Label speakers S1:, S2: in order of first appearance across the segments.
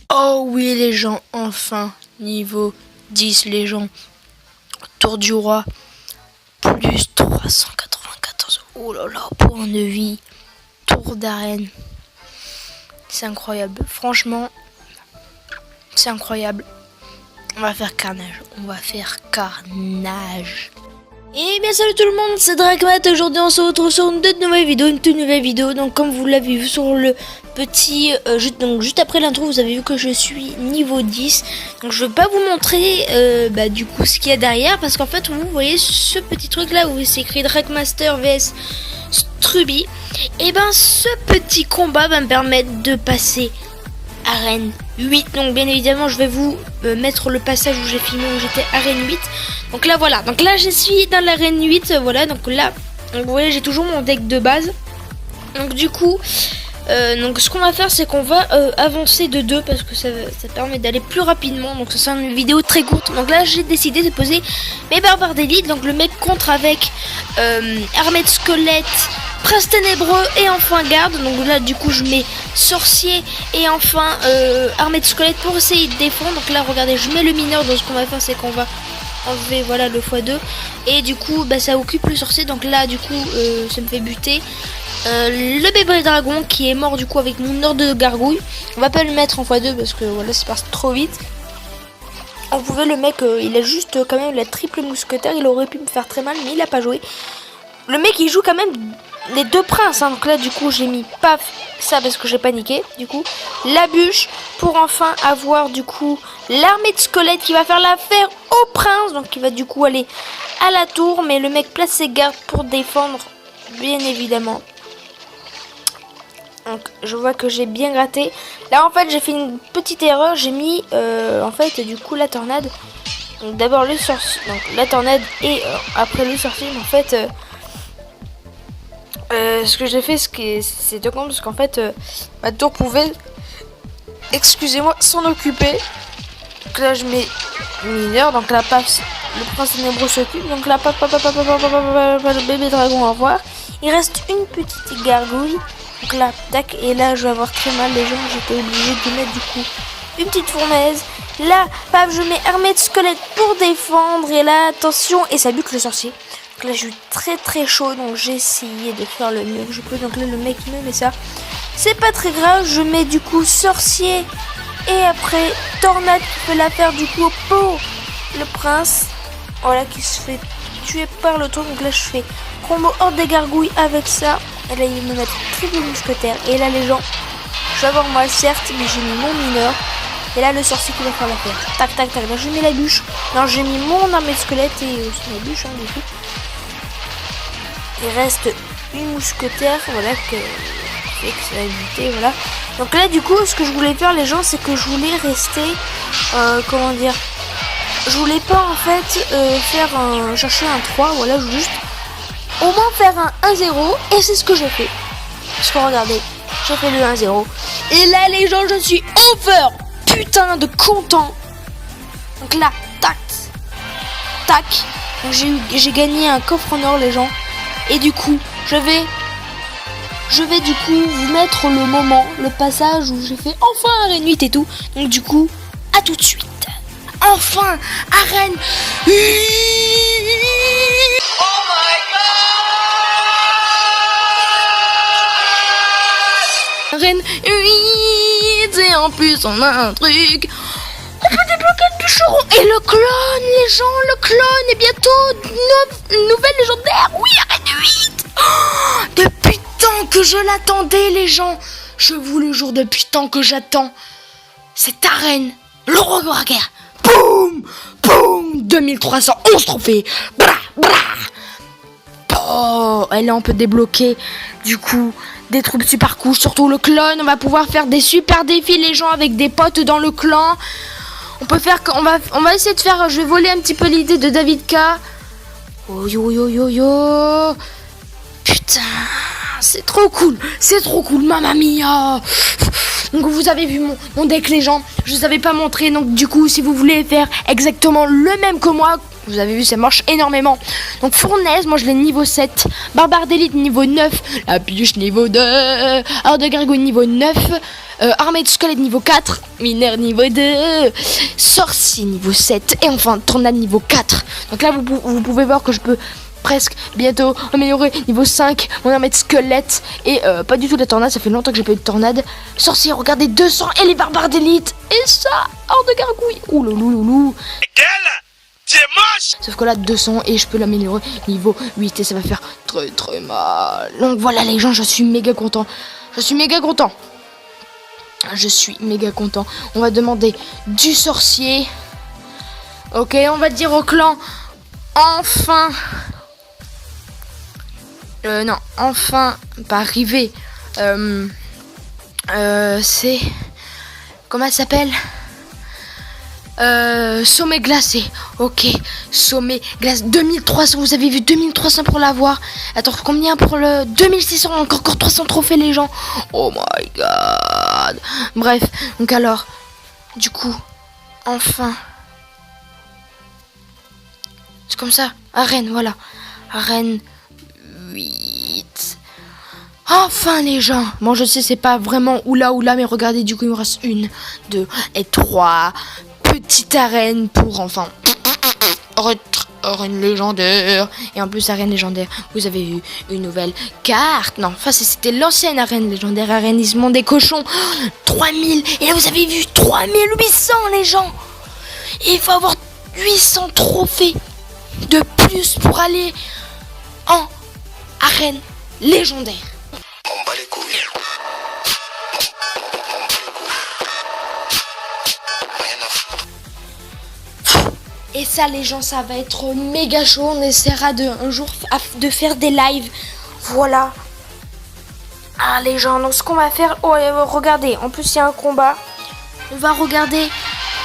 S1: Oh oui les gens, enfin, niveau 10 les gens, Tour du Roi, plus 394, oh là là, point de vie, tour d'arène, c'est incroyable, franchement, c'est incroyable, on va faire carnage, Et bien salut tout le monde, c'est Dragmat. Aujourd'hui on se retrouve sur une toute nouvelle vidéo, donc comme vous l'avez vu sur le petit, juste après l'intro vous avez vu que je suis niveau 10. Donc je vais pas vous montrer du coup ce qu'il y a derrière, parce qu'en fait vous voyez ce petit truc là où c'est écrit Dragmaster vs Struby. Et ben ce petit combat va me permettre de passer arène 8, donc bien évidemment je vais vous mettre le passage où j'ai filmé, où j'étais arène 8. Donc là voilà, donc là je suis dans l'arène 8, voilà, donc là vous voyez j'ai toujours mon deck de base. Donc du coup donc ce qu'on va faire c'est qu'on va avancer de 2 parce que ça permet d'aller plus rapidement, donc c'est une vidéo très courte. Donc là j'ai décidé de poser mes barbares d'élite, donc le mec contre avec armée de squelettes, prince ténébreux et enfin garde. Donc là du coup je mets sorcier et enfin armée de squelettes pour essayer de défendre. Donc là regardez, je mets le mineur, donc ce qu'on va faire c'est qu'on va enlever voilà le x2 et du coup ça occupe le sorcier. Donc là du coup ça me fait buter le bébé dragon qui est mort du coup avec mon ordre de gargouille. On va pas le mettre en x2 parce que voilà c'est parti trop vite. On pouvait, le mec il a juste quand même la triple mousquetaire, il aurait pu me faire très mal mais il a pas joué. Le mec il joue quand même les deux princes, hein. Donc là du coup j'ai mis paf ça parce que j'ai paniqué. Du coup la bûche pour enfin avoir du coup l'armée de squelettes qui va faire l'affaire au prince. Donc il va du coup aller à la tour, mais le mec place ses gardes pour défendre bien évidemment. Donc je vois que j'ai bien gratté. Là en fait j'ai fait une petite erreur, j'ai mis en fait du coup la tornade. Donc d'abord le sorcier, donc la tornade et après le sorcier. En fait ce que j'ai fait c'est de compte parce qu'en fait ma tour pouvait, excusez-moi, s'en occuper. Donc là je mets mineur, donc là paf le prince ténébreux s'occupe. Donc là paf le bébé dragon, au revoir. Il reste une petite gargouille. Donc là tac, et là je vais avoir très mal les gens, j'étais obligée de mettre du coup une petite fournaise. Là paf je mets armée de squelettes pour défendre, et là attention, et ça bute le sorcier. Donc là j'ai eu très chaud, donc j'ai essayé de faire le mieux que je peux. Donc là le mec me met ça, c'est pas très grave. Je mets du coup sorcier et après tornade qui fait l'affaire du coup pour le prince, voilà, qui se fait tuer par le tour. Donc là je fais combo hors des gargouilles avec ça, et là il me met triple mousquetaire. Et là les gens, je vais avoir mal certes, mais j'ai mis mon mineur. Et là le sorcier qui va faire l'affaire, tac. Là j'ai mis la bûche, non j'ai mis mon armée de squelette et aussi la bûche, hein, du coup. Il reste une mousquetaire, voilà, que ça va buter, voilà. Donc là du coup ce que je voulais faire les gens, c'est que je voulais rester comment dire, je voulais pas en fait chercher un 3, voilà, je voulais juste au moins faire un 1-0, et c'est ce que j'ai fait. Parce que regardez, j'ai fait le 1-0 et là les gens je suis over putain de content. Donc là tac, j'ai gagné un coffre en or les gens. Et du coup je vais du coup vous mettre le moment, le passage où j'ai fait enfin arène 8 et tout. Donc du coup à tout de suite. Enfin arène 8. Oh my god, arène 8. Et en plus on a un truc, on peut débloquer le bûcheron et le clone les gens. Le clone est bientôt nouvelle légendaire. Oui, arène 8. Oh, depuis tant que je l'attendais les gens, je vous le jure, depuis tant que j'attends cette arène, le roi de la guerre. Boum 2311 trophées. Oh, et là on peut débloquer du coup des troupes super couches, surtout le clone. On va pouvoir faire des super défis les gens avec des potes dans le clan. On peut faire, on va essayer de faire, je vais voler un petit peu l'idée de David K. Oh yo. Putain, c'est trop cool, mamma mia. Donc vous avez vu mon deck les gens, je vous avais pas montré. Donc du coup si vous voulez faire exactement le même que moi,
S2: Vous avez vu, ça marche énormément. Donc fournaise, moi je l'ai niveau 7. Barbare d'élite niveau 9. La pioche niveau 2. Horde de gargouille niveau 9. Armée de squelette niveau 4. Mineur niveau 2. Sorcier niveau 7. Et enfin tornade niveau 4. Donc là vous pouvez voir que je peux presque bientôt améliorer niveau 5 mon armée de squelette. Et pas du tout la tornade, ça fait longtemps que j'ai pas eu de tornade. Sorcier, regardez 200 et les barbares d'élite. Et ça, horde de gargouille. Ouh loulou. Sauf que là 200 et je peux l'améliorer niveau 8 et ça va faire très mal. Donc voilà les gens, je suis méga content. Je suis méga content. On va demander du sorcier. Ok, on va dire au clan. Enfin. Non, enfin, pas arrivé. C'est... Comment elle s'appelle ? Sommet glacé. Ok, sommet glacé. 2300, vous avez vu 2300 pour l'avoir. Attends, combien pour le 2600, encore 300 trophées les gens. Oh my god. Bref, donc alors, du coup, enfin. C'est comme ça, arène, voilà. Arène 8. Enfin les gens. Bon, je sais, c'est pas vraiment oula, mais regardez, du coup, il me reste 1, 2 et 3 petite arène pour enfin arène légendaire. Et en plus arène légendaire, vous avez eu une nouvelle carte. Non, enfin c'était l'ancienne arène légendaire, arénisement des cochons. 3000. Et là vous avez vu 3800 les gens. Et il faut avoir 800 trophées de plus pour aller en arène légendaire.
S3: On bat les couilles.
S2: Et ça les gens, ça va être méga chaud. On essaiera un jour de faire des lives. Voilà. Ah les gens, donc ce qu'on va faire, oh regardez, en plus il y a un combat. On va regarder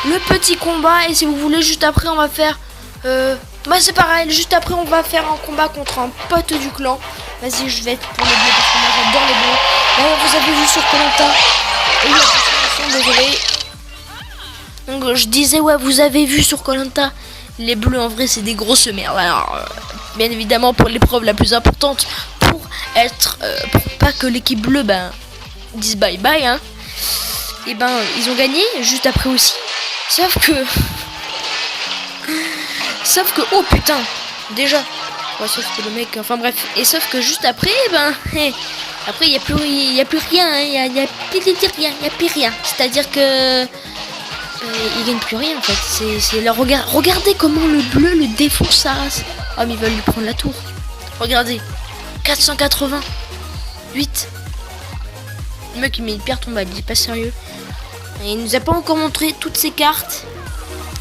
S2: le petit combat. Et si vous voulez, juste après on va faire bah c'est pareil, juste après on va faire un combat contre un pote du clan. Vas-y, je vais être pour les bleus parce que moi j'adore les bleus. D'ailleurs vous avez vu sur Koh-Lanta. Désolé. Donc je disais, ouais, vous avez vu sur Koh-Lanta, les bleus en vrai c'est des grosses merdes. Alors, bien évidemment pour l'épreuve la plus importante, pour pas que l'équipe bleue dise bye bye, hein. Et ils ont gagné juste après aussi. Sauf que oh putain, déjà. Ouais, sauf que le mec, enfin bref. Et sauf que juste après, après il y a plus rien, hein. Il y a plus rien. C'est-à-dire que il gagne plus rien en fait. C'est là, regardez comment le bleu le défonce sa race. Oh mais ils veulent lui prendre la tour. Regardez. 488. Le mec il met une pierre tombale, il est pas sérieux. Et il nous a pas encore montré toutes ses cartes.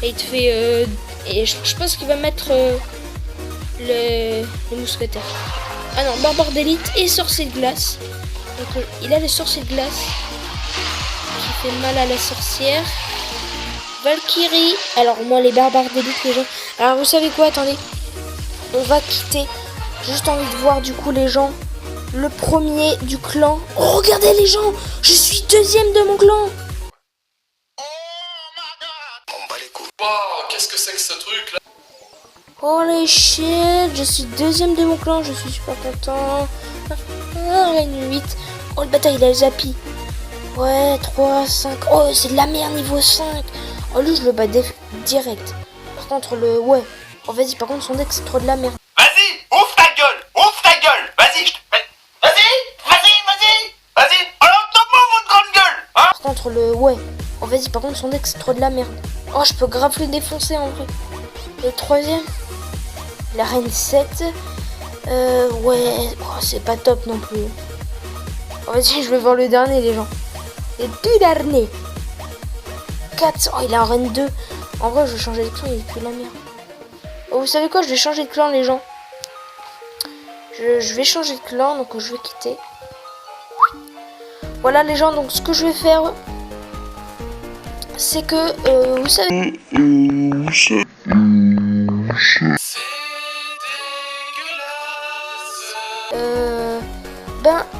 S2: Et il te fait et je pense qu'il va mettre les mousquetaires. Ah non, barbare d'élite et sorcier de glace. Donc il a les sorciers de glace qui fait mal à la sorcière. Valkyrie. Alors moi les barbares d'élite les gens. Alors vous savez quoi, attendez. On va quitter. J'ai juste envie de voir du coup les gens. Le premier du clan. Oh regardez les gens. Je suis deuxième de mon clan.
S3: On bat les couilles.
S4: Waouh, qu'est-ce que c'est que ce truc là?
S2: Holy shit. Je suis deuxième de mon clan. Je suis super content. Ah, une 8. Oh le bâtard il a le zappy. Ouais 3, 5. Oh c'est de la merde niveau 5. Oh lui je le bats direct. Par contre le... Ouais. Oh vas-y par contre son deck c'est trop de la merde.
S5: Vas-y, ouvre ta gueule, vas-y, vas-y, alors donne-moi votre grande gueule, hein.
S2: Par contre le... Ouais. Oh vas-y par contre son deck c'est trop de la merde. Oh je peux grave le défoncer en vrai. Le troisième. La reine 7. Ouais. Oh, c'est pas top non plus. Oh vas-y je vais voir le dernier les gens. Le tout dernier. 4. Oh il est en reine 2. En vrai je vais changer de clan, il est plus la merde. Oh, vous savez quoi, je vais changer de clan les gens. Je vais changer de clan, donc je vais quitter. Voilà les gens, donc ce que je vais faire, c'est que, vous savez...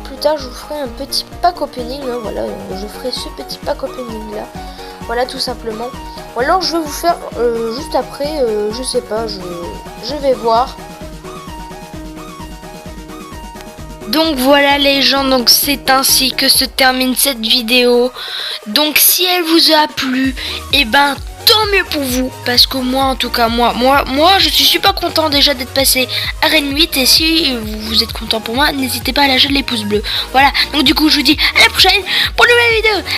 S2: Plus tard je vous ferai un petit pack opening, hein, voilà, je ferai ce petit pack opening là. Voilà, tout simplement. Ou alors je vais vous faire juste après, je sais pas, je vais voir.
S1: Donc voilà les gens, donc c'est ainsi que se termine cette vidéo. Donc si elle vous a plu, et ben tant mieux pour vous, parce que moi en tout cas moi je suis super content déjà d'être passé à Arène 8, et si vous êtes content pour moi, n'hésitez pas à lâcher les pouces bleus. Voilà, donc du coup je vous dis à la prochaine pour une nouvelle vidéo.